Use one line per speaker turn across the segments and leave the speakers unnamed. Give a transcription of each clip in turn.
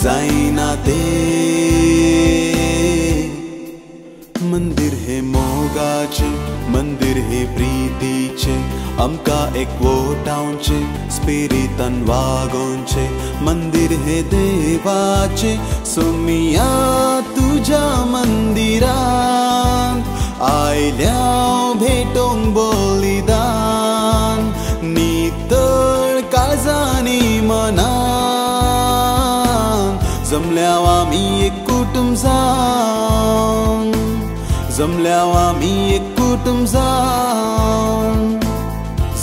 जायना ते मंदिर हे मोगाचे मंदिर हे प्रीतीचे आमकां एकवटावचे स्पिरितान वागोवचे मंदिर हे देवाचे सोमिया तुझ्या मंदिरांत आयल्या भेटोंक बलिदान नितळ काळजांनी मनान जमल्या आमी एक कुटुंब जावन जमल्या आमी एक कुटुंब जावन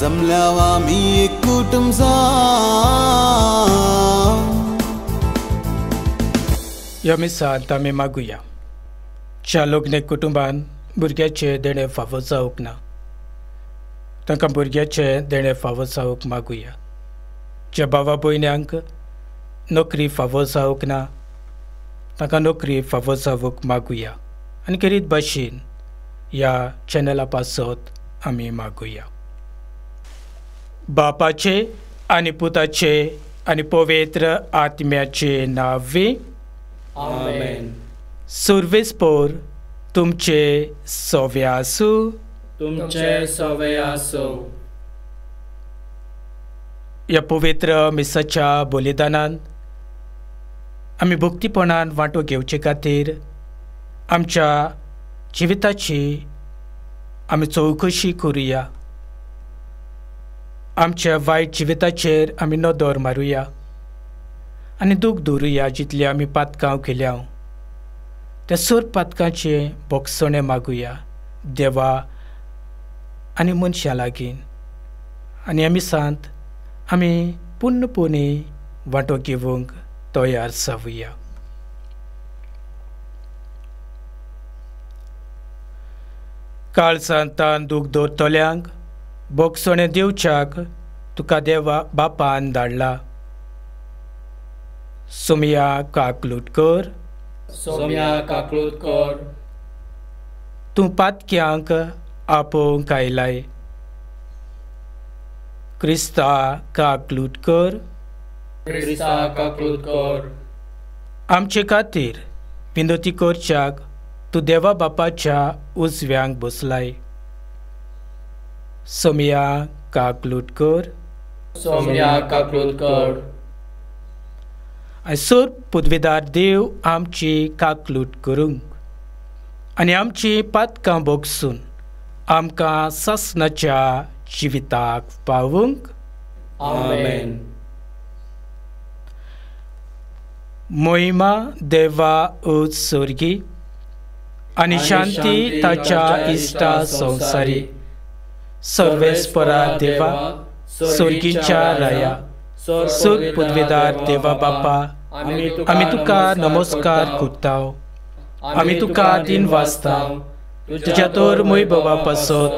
जमल्या आमी एक कुटुंब जावन
ह्या मिसांत आमी मागुया ज्या लग्न कुटुंबान भुरग्याचे देणे फावो जावंक ना तांकां भुरग्याचे देणे फावो जावंक मागुया ज्या भावा भयण्यांक नोकरी फावो जावंक ना तांकां नोकरी फावो जावंक मागुया आनी खरीत भाशेन ह्या चॅनला पासत आमी मागुया बापाचे आनी पुताचे आनी पवित्र आत्म्याचे नांवे
आमेन.
सुर्वेस्पोर तुमचे सोवे आसूं
तुमचे सोवे आसूं.
ह्या पवित्र मिसाच्या बलिदानान आमी भक्तीपणान वांटो घेवचे खातीर आमच्या जिविताची आमी चवकशी करुया आमच्या वायट जिविताचेर आमी नदर मारुया आनी दूख दवरुया जितली आमी पातकां केल्या त्या सर पातकांचे बोगसणे मागुया देवा आनी मनशां लागीं आनी आमी सांत आमी पुर्णपणी वांटो घेवंक तयार जावुया. काळजांतान दूख दवरतल्यांक बोगसणे दिवच्याक तुका देवा बापान धाडला. सोमिया काकलूटकर
सोम्या काकलूटकर
तूं पातक्यांक आपोवंक आयलाय. क्रिस्ता काकलूटकर
क्रिस्ता काकलूटकर
आमचे खातीर विनोती करच्याक तूं देवा बापाच्या उजव्यांक बसलाय. सोमिया काकलूटकर
सोम्या काकलूटकर
आनी सर पदवीदार देव आमची काकलूट करूंक आनी आमची पातकां बोगसून आमकां सासणाच्या जिविताक पावूंक.
आमेन.
मोहिमा देवा उच सर्गी आनी शांती ताच्या इश्टा संवसारी. सर्वेस्परा देवा सर्गीच्या राया सुख पदवीदार देवा बापा आमी तुका नमस्कार करताव. आमी तुका दिन वाचताव तुज्या तोर मोयभवा पासत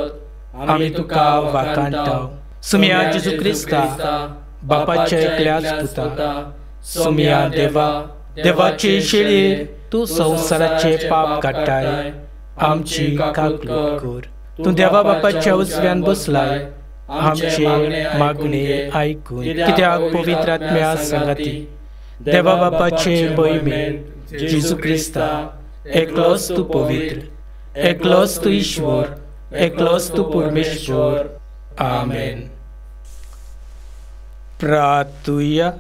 आमी तुका वाखाणटाव. सुमिया जेजू क्रिस्ता बापाच्या एकल्याच पुता सुमिया देवा देवाचे शेळये तूं संवसाराचे पाप काडटाय आमची काकलूट कर. तूं देवा बापाच्या उजव्यान बसलाय आमचे मागणे आयकून कित्याक पवित्र आत्म्या संगाती देवा बापाचे भयमेन जेजू क्रिस्ता एकलोच तूं पवित्र एकलोच तूं ईश्वर एकलोच तूं परमेश्वर. आमेन. प्रार्थुया.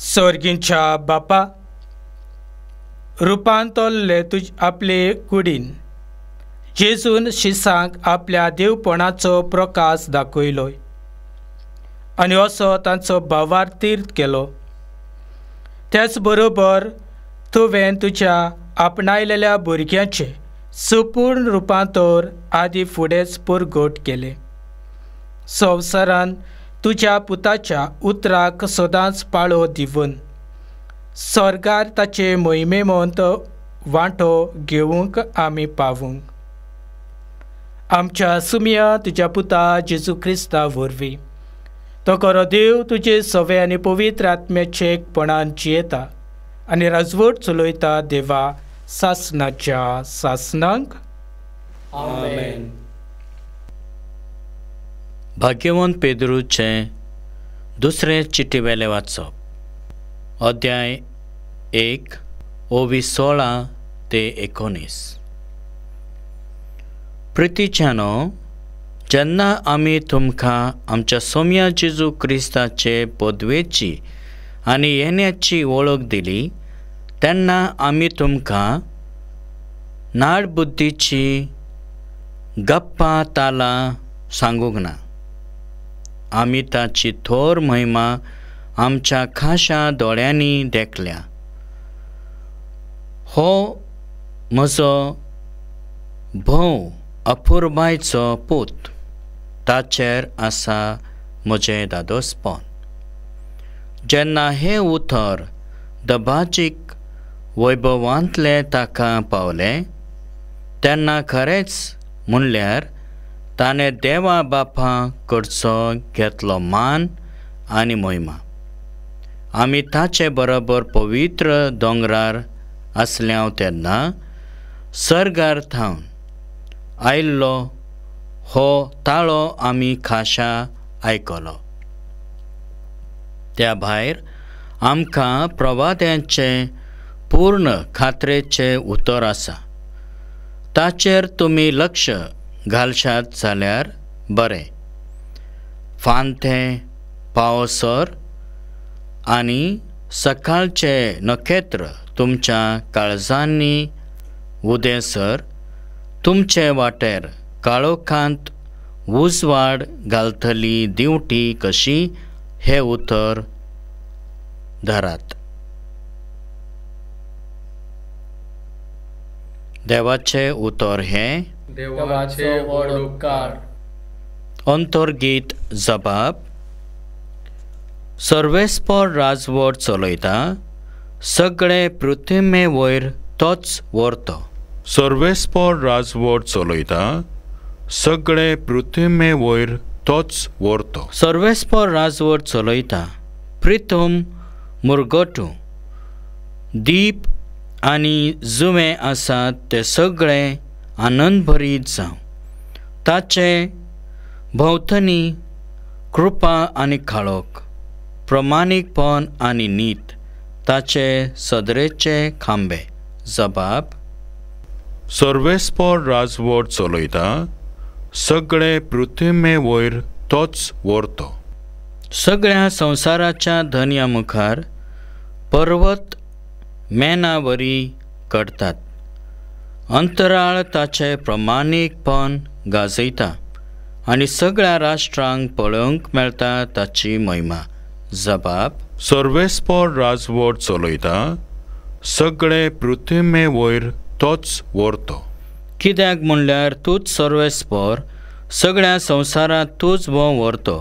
सर्गींच्या बापा रुपांतरले आपले कुडीन जेजून शिसांक आपल्या देवपणाचो प्रकाश दाखयलो आनी असो तांचो भावार्थीर्थ केलो. त्याच बरोबर तुवें तुज्या आपणायलेल्या भुरग्यांचे संपूर्ण रुपांतर आदी फुडेंच परगट केले. संवसारान तुज्या पुताच्या उतराक सदांच पाळो दिवन स्वर्गार ताचे मोहिमेमंत वांटो घेवंक आमी पावूंक. आमच्या सुमिया तुज्या पुता जेजू क्रिस्ता वरवीं तो खरो देव तुजे सवे आनी पवित्र आत्म्याचे एकपणान जियेता आनी राजवट चलयता देवा सासणाच्या सासणांक.
आमेन.
भाग्यवंत पेद्रूचे दुसरें चिटी वेले वाचप. अध्याय 1 ओवी 16 ते 19. प्रितीच्यानो, जेन्ना आमी तुमकां आमच्या सोम्या जेजू क्रिस्ताचे पदवेची आनी येण्याची वळख दिली तेन्ना आमी तुमकां नाडबुद्दीची गप्पां तालां सांगूंक ना. आमी ताची थोर महिमा आमच्या खाशा दोळ्यांनी देखल्या. हो म्हजो भोव अपुर्बायचो पूत, ताचेर आसा म्हजें दादोसपण. जेन्ना हे उतर दबाजीक वैभवांतले ताका पावले तेन्ना खरेंच म्हणल्यार ताणें देवा बापा कडचो घेतलो मान आनी महिमा. आमी ताचे बरोबर पवित्र दोंगरार आसल्या तेन्ना सर्गार थावन आयिल्लो हो ताळो आमी खाशा आयकलो. त्या भायर आमकां प्रवाद्यांचे पूर्ण खात्रेचे उतर आसा. ताचेर तुमी लक्ष घालशात जाल्यार बरें. फांतें पावसर आनी सकाळचे नखेत्र तुमच्या काळजांनी उदेसर तुमचे वाटेर काळोखांत उजवाड घालतली दिवटी कशी हे उतर धरात. देवाचे उतर हे
देवाचे व्हड उपकार.
अंतर्गीत जबाब. सर्वेस्पर राजवट चलयता सगळे पृथ्वीमे वयर तोच व्हरतो.
सर्वेस्पर राजवट चलयता सगळे पृथ्वीमे वयर तोच व्हरतो.
सर्वेस्पर राजवट चलयता प्रितम मुरगोटू दीप आनी जुवे आसात ते सगळे आनंदभरीत जावं. ताचे भोंवतणी कृपा आनी काळोख, प्रमाणीकपण आनी नीत ताचे सदरेचे खांबे. जबाब.
सर्वेस्पर राजवट चलयता सगळे पृथ्वीमे वयर तोच व्हरतो.
सगळ्या संवसाराच्या धन्या मुखार पर्वत मेनावरी कडटात. अंतराळ ताचे प्रमाणीकपण गाजयता आनी सगळ्या राष्ट्रांक पळोवंक मेळटा ताची महिमा. जबाब.
सर्वेस्पर राजवट चलयता सगळे पृथ्वीमे वयर तोच व्हरतो.
कित्याक म्हणल्यार तूंच सर्वेस्पर, सगळ्या संवसारांत तूंच भोव व्हरतो,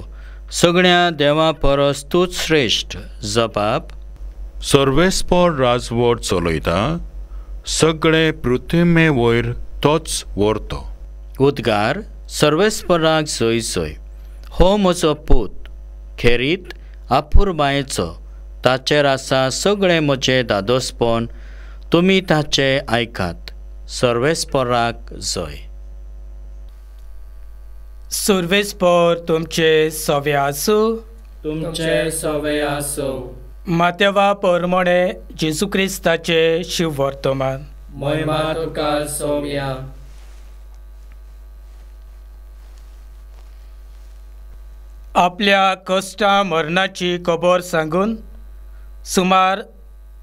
सगळ्या देवा परस तूंच श्रेश्ठ. जबाब.
सर्वेस्पर राजवट चलयता सगळे पृथ्वीमे वयर तोच व्हरतो.
उद्गार. सर्वेस्पराक जय जय. हो म्हजो पूत, खेरीत अपुर्बायेचो, ताचेर आसा सगळें म्हजें दादोसपण. तुमी ताचे आयकात. सर्वेस्पराक जय.
सर्वेस्पर तुमचे सवे आसूं.
तुमचे सवे आसो.
मातेवा परमणे जेजू क्रिस्ताचे शिव वर्तमान.
महिमा तुका सौम्या.
आपल्या कश्टा मरणाची खबर सांगून सुमार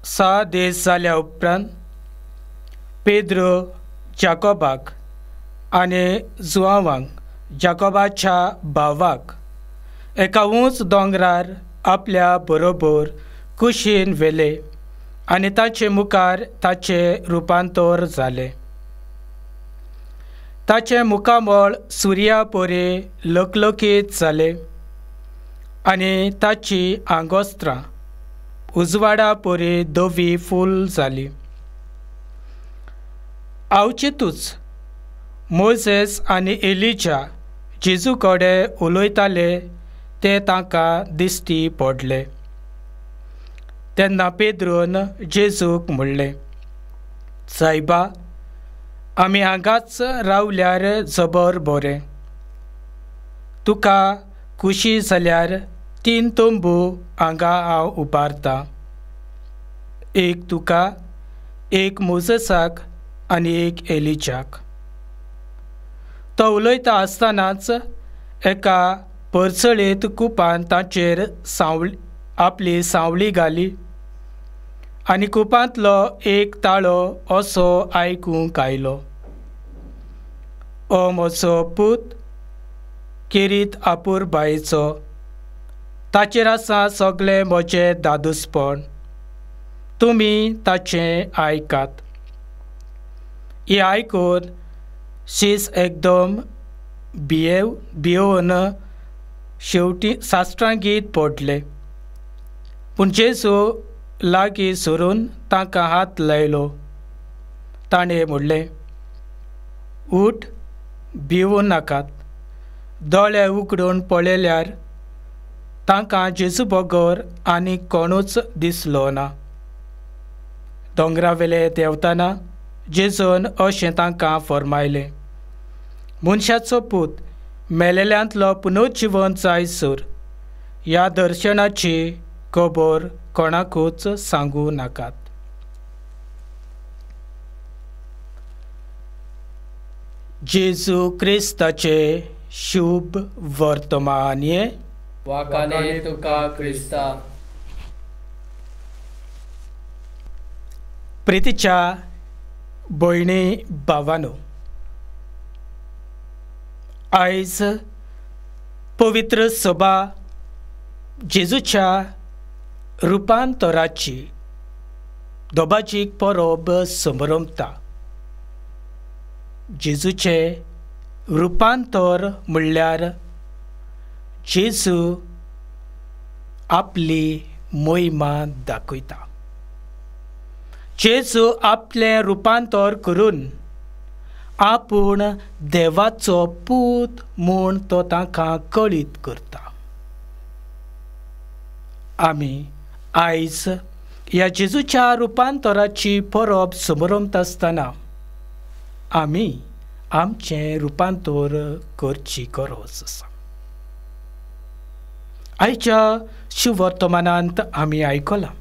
6 दीस जाल्या उपरांत पेद्रो जाकोबाक आनी जुआवांक जाकोबाच्या भावाक एका उंच दोंगरार आपल्या बरोबर कुशीन व्हेले आनी ताचे मुखार ताचे रुपांतर जालें. ताचे मुखामळ सुर्या परे लकलकीत जाले आनी ताची आंगोस्त्रां उजवाडा परी धवी फूल जाली. आवचितूच मोसेस आनी एलिजा जेजू कडेन उलयताले ते तांकां दिश्टी पडले. तेन्ना पेद्रोन जेजूक म्हणलें, सायबा, आमी हांगाच रावल्यार जबर बरें. तुका खुशी जाल्यार 3 तंबू हांगा हांव उबारतां. एक तुका, एक मोसेसाक आनी एक एलिजाक. तो उलयता आसतनाच एका परसळेंत कुपान ताचेर आपली सावळी घाली आनी कुपांतलो एक ताळो असो आयकूंक आयलो. ओ म्हजो पूत, किरीत आपूर बायेचो, ताचेर आसा सगळें म्हजें दादूसपण, तुमी ताचें आयकात. हें आयकून शीस एकदम भियेवन शेवटी साश्टांगीत पडले. पूण जेजू लागीं सरून तांकां हात लायलो. ताणें म्हणलें, उठ, भिवूं नाकात. दोळे उगडून पळयल्यार तांकां जेजू बगर आनी कोणूच दिसलो ना. दोंगरावेले देंवतना जेजून अशें तांकां फर्मायलें, मनशाचो पूत मेलेल्यांतलो पुनरुज्जीवन जायसर ह्या दर्शनाची खबर कोणाकूच सांगूं नाकात. जेजू क्रिस्ताचे शुभ वर्तमान.
वाकाने तुका क्रिस्ता.
प्रितीच्या भयणी भावांनो, आयज पवित्र सभा जेजूच्या रुपांतराची दोबाजीक परब समारंभता. जेजूचें रुपांतर म्हणल्यार जेजू आपली मोहिमा दाखयता. जेजू आपलें रुपांतर करून आपूण देवाचो पूत म्हूण तो तांकां कळीत करता. आमी आयज ह्या जेजूच्या रुपांतराची परब समारंभ आसतना आमी आमचें रुपांतर करची गरज आसा. आयच्या शुवर्तमानांत आमी आयकलां,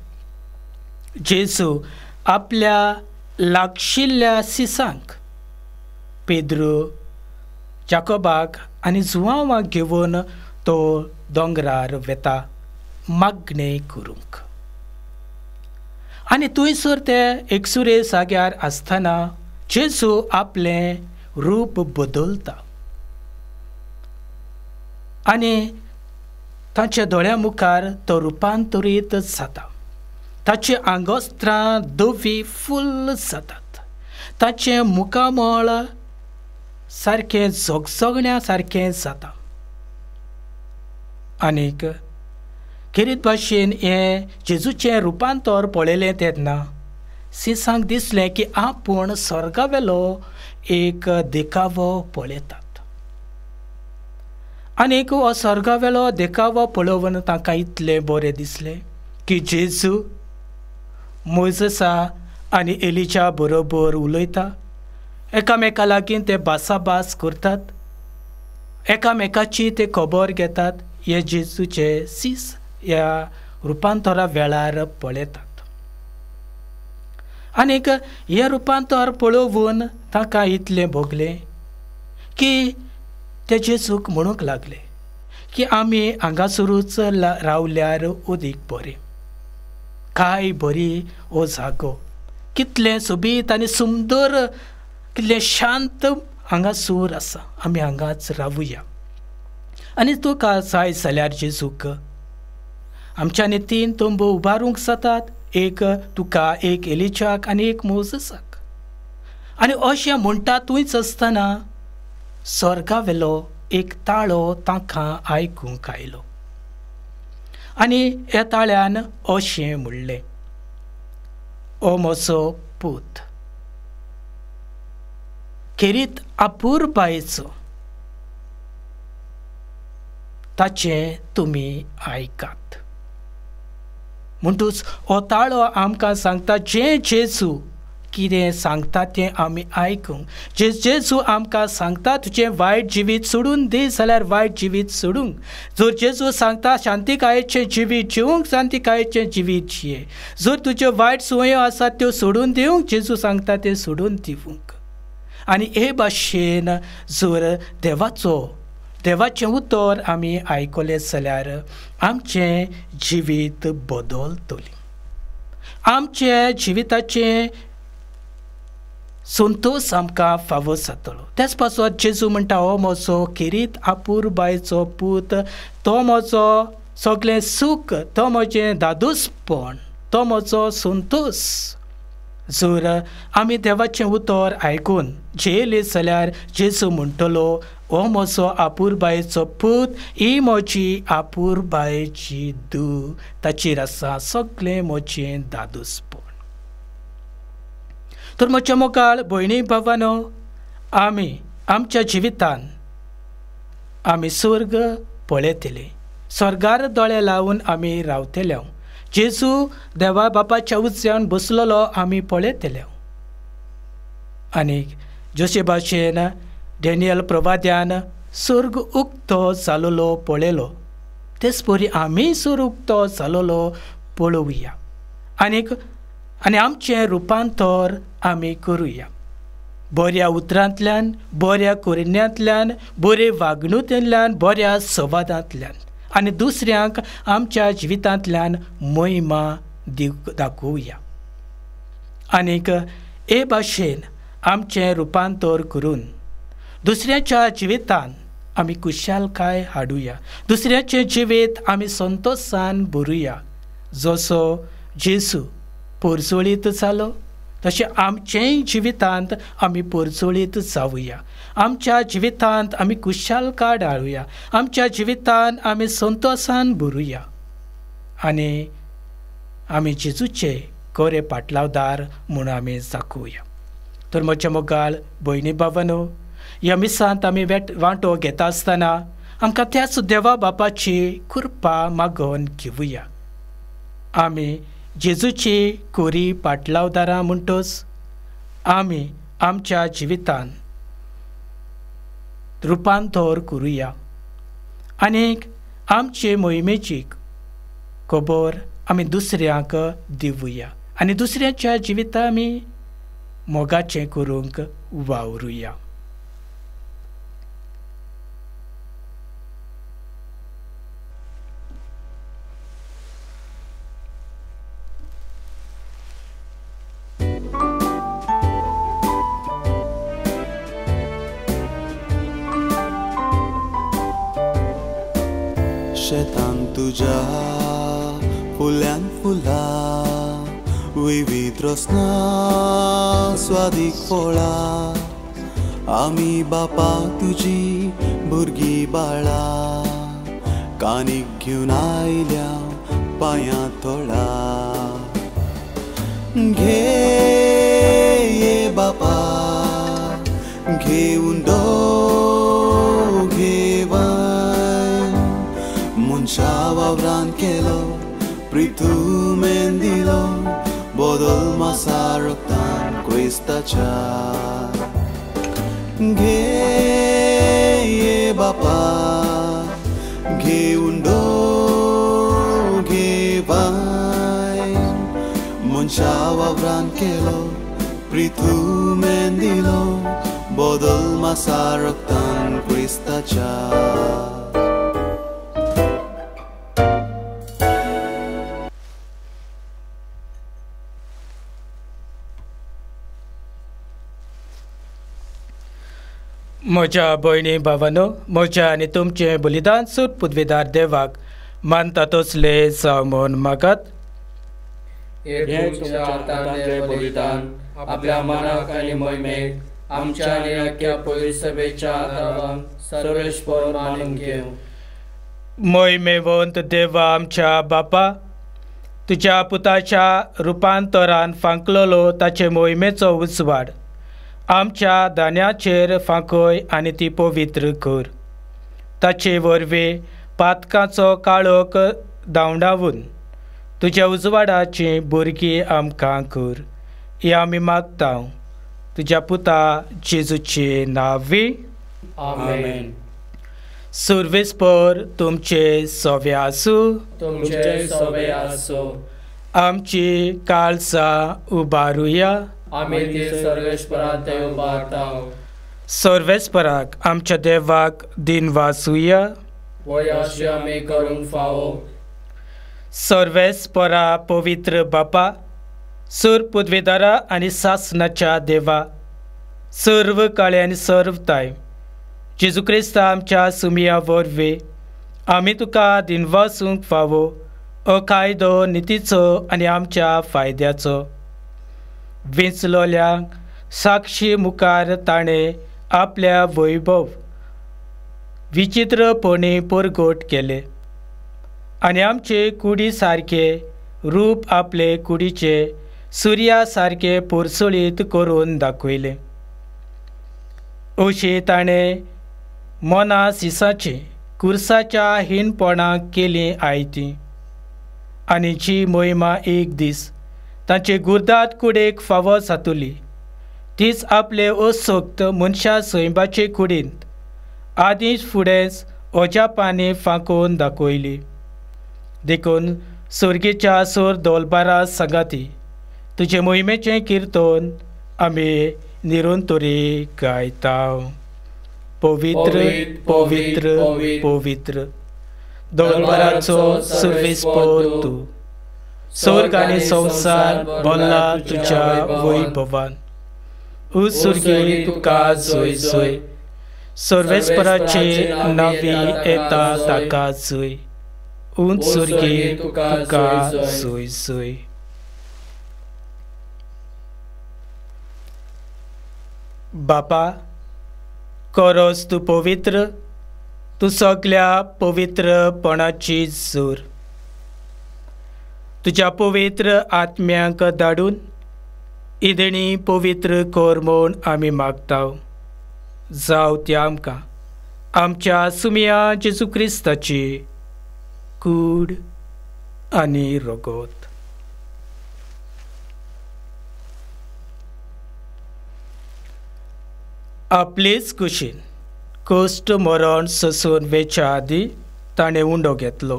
जेजू आपल्या लागशिल्ल्या सिसांक पेद्रू, जाकोबाक आनी जुआंवाक घेवन तो दोंगरार वेता मागणें करूंक. आनी थंयसर ते एकसुरे जाग्यार आसतना जेजू आपलें रूप बदलता आनी ताच्या दोळ्या मुखार तो रुपांतरीत जाता. ताची आंगोस्त्रां धवी फुल्ल जातात. ताचें मुखामळ सारकें झगझगण्या सारकें जाता. आनीक खेरीत भाशेन हें जेजूचें रुपांतर पळयलें तेन्ना सिसांक दिसलें की आपूण स्वर्गावेलो एक देखावो पळयतात. आनीक हो स्वर्गावेलो देखावो पळोवन तांकां इतलें बरें दिसलें की जेजू मोसेसा आनी एलिजा बरोबर उलयता. एकामेका लागीं ते भासाभास करतात. एकामेकाची ते खबर घेतात. हे जेजूचे सीस ह्या रुपांतरा वेळार पळयतात. आनीक हें रुपांतर पळोवन तांकां इतलें भोगलें की ते जेजूक म्हणूंक लागले की आमी हांगासरूच रावल्यार अदीक बरें. काय बरी हो जागो, कितलें सोबीत आनी सुंदर, कितलें शांत हांगासर आसा. आमी हांगाच रावुया. आनी तुका जाय जाल्यार जेजूक आमच्यांनी 3 तंबू उबारूंक जातात. एक तुका, एक एलिजाक आनी एक मोसेसाक. आनी अशें म्हणटा थंयच आसतना स्वर्गावेलो एक ताळो तांकां आयकूंक आयलो. आनी ह्या ताळ्यान अशें म्हणलें, ओ म्हजो पूत, खेरीत आपूर बायेचो, ताचें तुमी आयकात. म्हणटूच हो ताळो आमकां सांगता, जें जेजू कितें सांगता तें आमी आयकूंक. जेजू आमकां सांगता तुजें वायट जिवीत सोडून दी जाल्यार वायट जिवीत सोडूंक. जर जेजू सांगता शांतिकायेचें जिवीत जिवंक शांतिकायेचें जिवीत जिये. जर तुज्यो वायट संवयो आसात त्यो सोडून दिवंक जेजू सांगता तें सोडून दिवंक. आनी हे भाशेन जर देवाचें उतर आमी आयकलें जाल्यार आमचें जिवीत बदलतलें. आमच्या जिविताचें संतोश आमकां फावो जातलो. त्याच पासत जेजू म्हणटा हो म्हजो किरीत आपूर बायचो पूत, तो म्हजो सगळें सूख, तो म्हजें दादूसपण, तो म्हजो संतोश. जर आमी देवाचें उतर आयकून जेयले जाल्यार जेजू म्हणटलो हो म्हजो आपूर बायचो पूत, ही म्हजी आपूर बायची धूव, ताचेर आसा सगळें म्हजें दादूसपण. तर म्हज्या मोगाळ भयणी भावानो, आमी आमच्या जिवितान आमी स्वर्ग पळयतले, स्वर्गार दोळे लावून आमी रावतले. जेजू देवा बापाच्या उज्यान बसलेलो आमी पळयतले. आनी जशे भाशेन डॅनियल प्रवाद्यान स्वर्ग उक्तो जालोलो पळयलो, तेच परी आमी स्वर्ग उक्तो जालोलो पळोवया. आनी आमचें रुपांतर आमी करुया. बऱ्या उतरांतल्यान, बऱ्या कोरिन्यांतल्यान, बरे वागणुकेंतल्यान, बऱ्या संवादांतल्यान आनी दुसऱ्यांक आमच्या जिवितांतल्यान महिमा दाखोवया. आनीक हे भाशेन आमचें रुपांतर करून दुसऱ्याच्या जिवितान आमी कुशालकाय हाडुया. दुसऱ्याचें जिवीत आमी संतोशान भरुया. जसो जेजू पोरजोळीत जालो तशें आमचेय जिवितांत आमी पोरजोळीत जावुया. आमच्या जिवितांत आमी कुशालकाय हाडुया. आमच्या जिवितांत आमी संतोशान भरुया. आनी आमी जेजूचे खरे पाटलावदार म्हूण आमी दाखोवया. तर म्हज्या मोगाळ भयणी भावानो, ह्या मिसांत आमी वांटो घेता आसतना आमकां त्याच देवा बापाची कृपा मागोवन घेवया. आमी जेजूची कोरी पाटलावदारां म्हणटोच आमी आमच्या जिवितान रुपांतर करुया. आनीक आमचे मोहिमेची खबर आमी दुसऱ्यांक दिवुया आनी दुसऱ्याच्या जिवितां आमी मोगाचें करूंक वावरुया.
शेतान तुज्या फुल्यान फुला, विविध रसना स्वादीक फळां, आमी बापा तुजी भुरगीं बाळा, कानीक घेवन आयल्या पांयां तोळा. घे ये बापा घेवन मनशा वावरान केलो, प्रितुमेन दिलो, बदल मासा रक्तान क्रिस्ताच्या. घे ये बापा घेवन घे वायन, मनशा वावरान केलो, प्रितुमेन दिलो, बदल मासा रक्तान क्रिस्ताच्या.
म्हज्या भयणी भावानो, म्हज्या आनी तुमचें बलिदान सूट पुदवेदार देवाक मानता तसले जावं म्हूण मागात.
बलिदान आपल्या मनाक आनी मोहिमेक आमच्या आनी आख्या पवित्र सभेच्या आदारान सर्वेश्वर मानून घेव.
मोहिमेवंत देवा आमच्या बापा, तुज्या पुताच्या रुपांतरान फांकलोलो ताचे मोहिमेचो उजवाड आमच्या दान्याचेर फांकय आनी ती पवित्र कर. ताचे वरवीं पातकाचो काळोख धांवडावून तुज्या उजवाडाची भुरगीं आमकां कर. हे आमी मागता तुज्या पुता जेजूचे नांवी.
आमेन.
सर्वेस्पर तुमचे सवे आसूं.
तुमचे सवे आसूं.
आमची काळजां उबारुया.
आमी ती सर्वेस्परांत उबारतां.
सर्वेस्पराक आमच्या देवाक दिन वाचुया.
वय अशें आमी करूंक फावो.
सर्वेस्परा पवित्र बापा, सर पदवेदारा आनी सासणाच्या देवा, सर्व काळे आनी सर्व ताय, जेजू क्रिस्ता आमच्या सुमिया वरवीं आमी तुका दिनवासूंक फावो हो कायदो नितीचो आनी आमच्या फायद्याचो. विंचलोल्यांक साक्षी मुखार ताणें आपल्या वैभव विचित्रपणी परगट केले आनी आमचे कुडी सारके रूप आपले कुडीचे सुर्या सारके परसळीत करून दाखयले. अशी ताणें मना सिसाची कुर्साच्या हिणपणाक केली आयती आनी जी मोहिमा एक दीस तांचे गुरदात कुडेक फावो जातली तीच आपले असोक्त मनशा सैबाचे कुडींत आदींच फुडेंच ओजापांनी फांकून दाखयली. देखून सर्गेच्या सोर दोलबारा सांगाती तुजे मोहिमेचें किर्तन आमी निरंतरी गायता. पवित्र पवित्र पवित्र दोलबाराचो सर्वेस्पर तूं. स्वर्ग आनी संवसार भल्ला तुज्या वैभवान. उत्सुर्गी तुका जय जय. सर्वेस्पराचे नांवी येता ताका जय. उत्सुर्गी तुका जय जय. बापा, खरोच तूं पवित्र. तूं सगळ्या पवित्रपणाची जोर. तुज्या पवित्र आत्म्यांक धाडून इदेणी पवित्र कर म्हूण आमी मागता. जावं ती आमकां आमच्या सुमिया जेजू क्रिस्ताची कूड आनी रगत. आपलेच कुशीन कश्ट मरण सोसून वेच्या आदी ताणें उंडो घेतलो.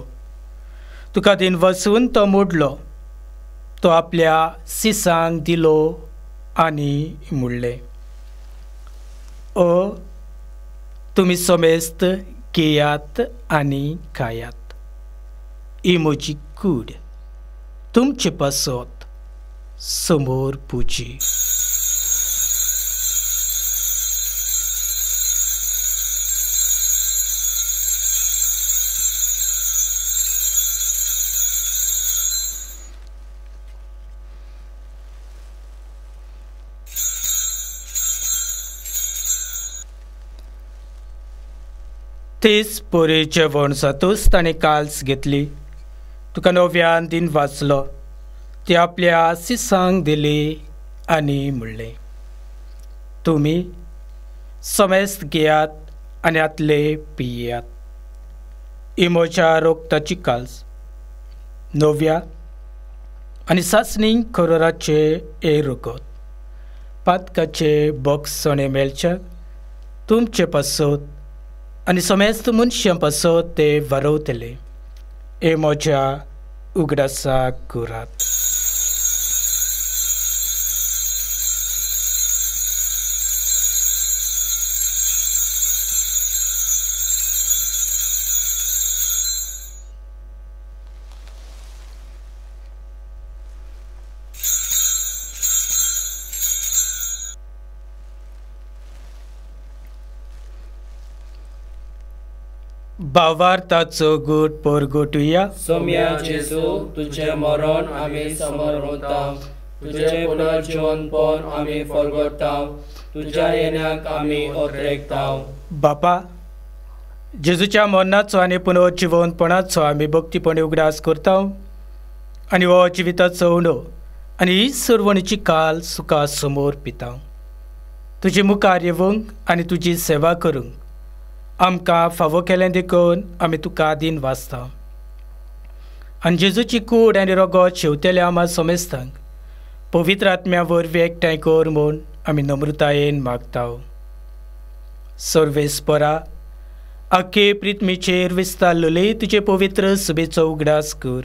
तुका दिन वचून तो मोडलो. तो आपल्या सिसांक दिलो आनी मुडलें. ओ तुमी समेस्त घेयात आनी खायात. ही म्हजी कूड तुमचे पासत समोर पुजी. तेच पोरे जेवण जातूच ताणें काल्स घेतली. तुका नव्यान दिन वाचलो. ती आपल्या सिसांक दिली आनी म्हणलें, तुमी समेस्त घेयात आनी आतले पियात. ही म्हज्या रोगताची काल्स. नव्या आनी सासणीक खरोराचे हे रगत. पातकाचे बोगसणे मेळच्याक तुमचे पासत आनी समेस्त मनशां पासत ते वारवतले. हे म्हज्या उगडासाक करात. भावार्थाचो घोट परगटुया.
सोम्या जेजू, तुझे मरण आमी समरवता. तुझे पुनर्जीवनपण आमी फरगटा. तुज्या येण्याक आमी ओतरेकता.
बापा, जेजूच्या मरणाचो आनी पुनर्जीवनपणाचो आमी भक्तीपणे उगडास करता आनी हो जिविताचो उणो आनी ही सर्वणीची काल सुखा समोर पिता. तुजे मुखार येवंक आनी तुजी सेवा करूंक आमकां फावो केलें देखून आमी तुका दिन वाचता. आनी जेजूची कूड आनी रगत शेवतेल्या आमा समेस्तांक पवित्र आत्म्या वरवीं एकठांय कर म्हूण आमी नम्रतायेन मागताव. सर्वेस्परा, आख्खे पृथ्वीचेर विस्तारलेले तुजे पवित्र सुबेचो उगडास कर.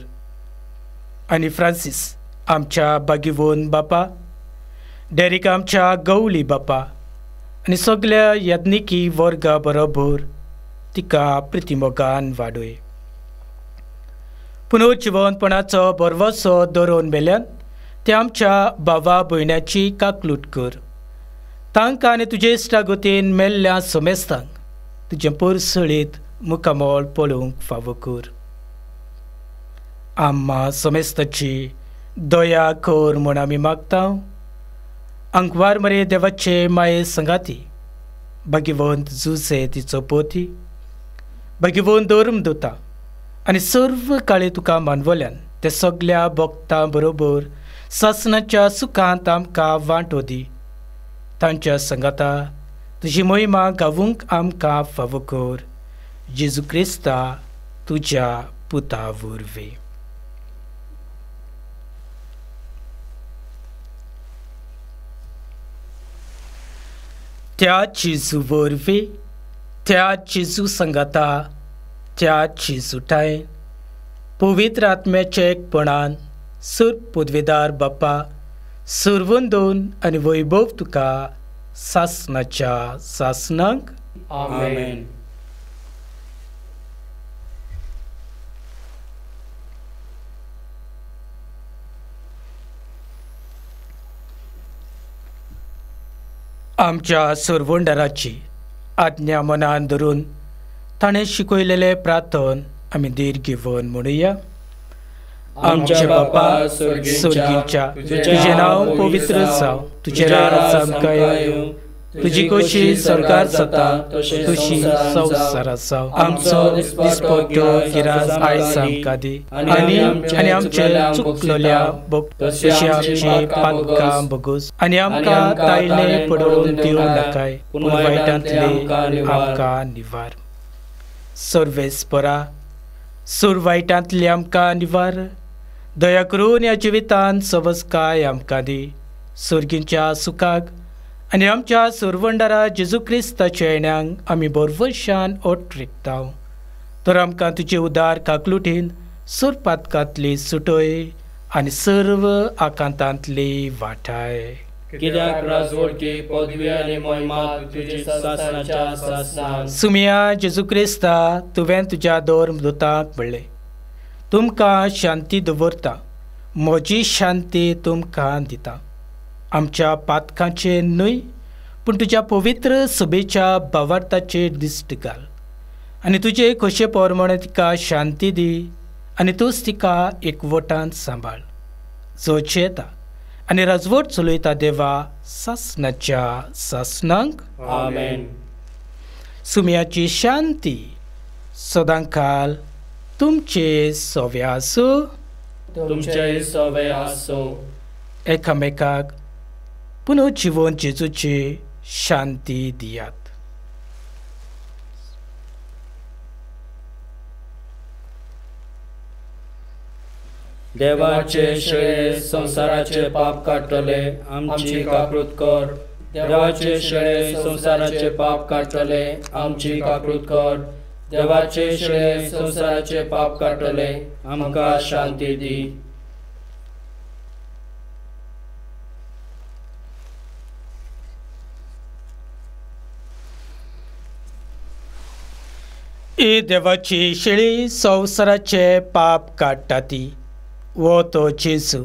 आनी फ्रांसीस आमच्या बागिवोन बापा, डेरिक आमच्या गवली बापा आनी सगळ्या यत्निकी वर्गा बरोबर तिका प्रितिमोगान वाडय. पुनर्जिवनपणाचो बरवसो धरून मेल्यान ते आमच्या भावा भयण्याची काकलूट कर. तांकां आनी तुजे इश्टागतीन मेल्ल्या समेस्तांक तुजें परसळीत मुखामोल पळोवंक फावो कर. आम्हा समेस्ताची दया कर म्हूण आमी मागतां. अंकवार मरे देवाचे माये संगाती, भगिवंत जुसे तिचो पोती, भगिवंत धर्मदूता आनी सर्व काळी तुका मानवल्यान ते सगळ्या भक्तां बरोबर सासणाच्या सुखांत आमकां वांटो दी. तांच्या संगाता तुजी महिमा गावूंक आमकां फावो कर. जेजू क्रिस्ता तुज्या पुता वरवीं. त्या जेजू वरवीं, त्या जेजू संगाता, त्या जेजूटायन पवित्र आत्म्याच्या एकपणान सुर पदवेदार बापा, सर्वंदोन आनी वैभव तुका सासणाच्या सासणांक.
आमेन.
आमच्या सर्वंडाराची आज्ञा मनान धरून ताणें शिकयलेले प्रार्थन आमी दीर्घिवन म्हणुया. आमच्या बापा स्वर्गीच्या, तुझे नाव पवित्र जावं, तुझे राज आमकां येवं, तुजी कशी स्वर्गार जाता तशी संवसारांत जावं. आमचो दिसपट्टो गिरास आयज आमकां दी, आनी आमचे चुकलोल्या तशी आमची पातकां भोगूस, आनी आमकां तायले पडोवन दिवं नाकाय, पूण वायटांतले आमकां निवार. सर्वेस्परा, सूर वायटांतले आमकां निवार. दया करून ह्या जिवितांत सवस्काय आमकां दी. सर्गींच्या सुखाक आनी आमच्या सर्वंडारा जेजू क्रिस्ताच्या येण्याक आमी बरवशान ओट रिकताव. तर आमकां तुजे उदार काकलुटीन सूर पातकांतली सुटय आनी सर्व आकांतांतली वाटाय.
कित्याक राजवटी, पदवी आनी महिमा तुजी सासणाच्या सासणांक.
सुमिया जेजू क्रिस्ता, तुवें तुज्या धर्मदूतांक म्हणलें, तुमकां शांती दवरता, म्हजी शांती तुमकां दिता. आमच्या पातकांचेर न्हय, पूण तुज्या पवित्र सभेच्या भावार्थाचेर दिश्ट घाल, आनी तुजे कशे पोरमणे तिका शांती दी, आनी तूंच तिका एकवटान सांबाळ. जोच येता आनी राजवट चलयता देवा सासणाच्या सासणांक.
आमेन.
सुमयाची शांती सदांकाल तुमचे सोवे आसूं.
तुमचे सोवे आसूं.
एकामेकाक पुनर्जीवन जेजूची शांती दियात.
देवाचे शेळे संसाराचे पाप काडटले, आमची काकूट कर. देवाचे शेळे संसाराचे पाप काडटले, आमची काकूट कर. देवाचे शेळे संसाराचे पाप काडटले, आमकां शांती दी.
ही देवाची शेळी संवसाराचे पाप काडटा ती, वो तो जेजू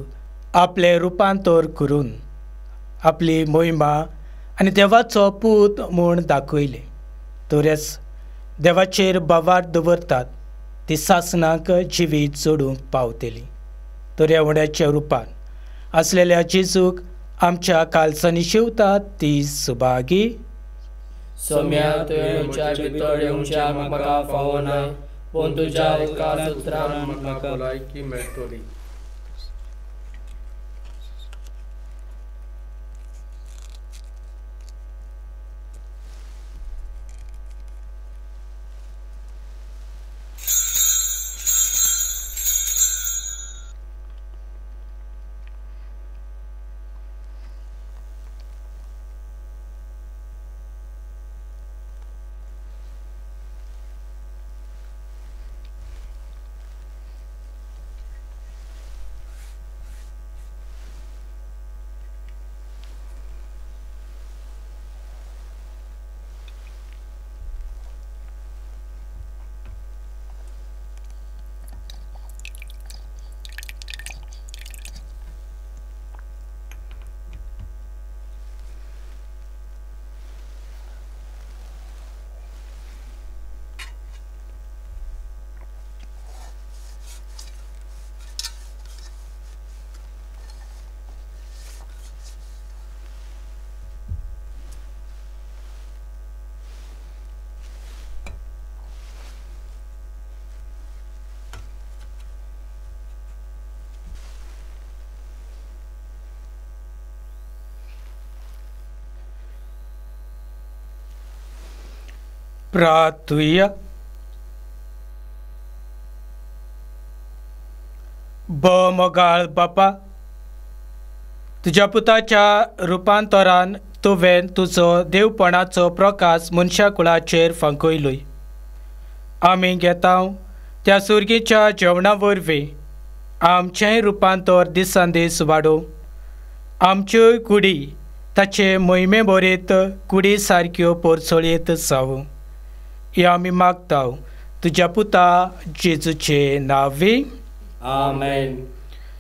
आपले रुपांतर करून आपली महिमा आनी देवाचो पूत म्हूण दाखयले. तोरेच देवाचेर बावार दवरतात ती सासणाक जिवीत जोडूंक पावतली. तर एवढ्याच्या रुपान आसलेल्या जेजूक आमच्या कालसांनी शिवतात ती सुभागी.
सोम्या तुवें भितर येवच्या म्हाका फावो ना, पूण तुज्या एका सुत्रान म्हाका भलायकी मेळटली.
प्रार्थुया. मोगाळ बापा, तुज्या पुताच्या रुपांतरान तुवें तुजो देवपणाचो प्रकाश मनशा कुळाचेर फांकयलोय. आमी घेता त्या सुर्गेच्या जेवणा वरवीं आमचें रुपांतर दिसान दीस वाडोवं. आमच्यो कुडी ताचे मोहिमे बरयत कुडी सारक्यो पोरचोळयेत जावं. हे आमी मागता तुज्या पुता जेजूचे नांवी.
आमेन.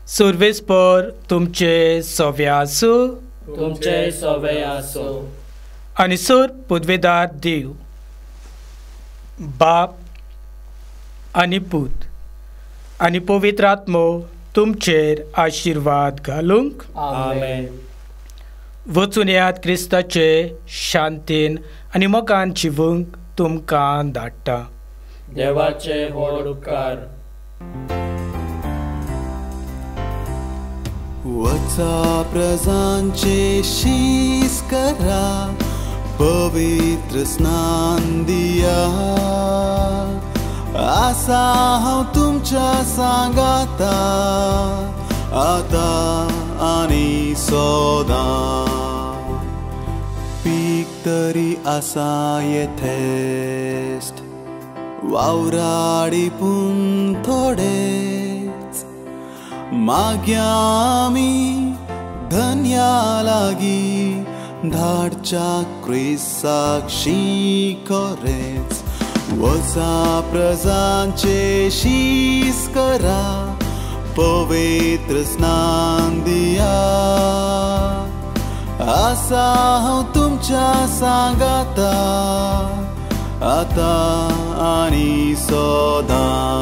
सर्वेस्पर तुमचे सवे आसूं.
तुमचे सवे आसूं.
आनी सर पदवेदार देव बाप आनी पूत आनी पवित्र आत्मो तुमचेर आशिर्वाद घालूंक.
आमेन.
वचून येयात क्रिस्ताचे शांतीन आनी मोगान जिवूंक तुमकां धाडटा.
देवाचे व्हड उपकार.
वचा प्रजांचे शीस करा, पवित्र स्नान दिया. आसा हांव तुमच्या सांगाता आतां आनी सदां. पीक तरी आसा येथेस्त, वावराडी पूण थोडेच. माग्या आमी धन्या लागी धाडच्या क्रिस्ताक शिखरेच. वचा प्रजांचे शीस करा, पवित्र स्नान दिया. आसा हांव तुमच्या सांगाता आतां आनी सदां.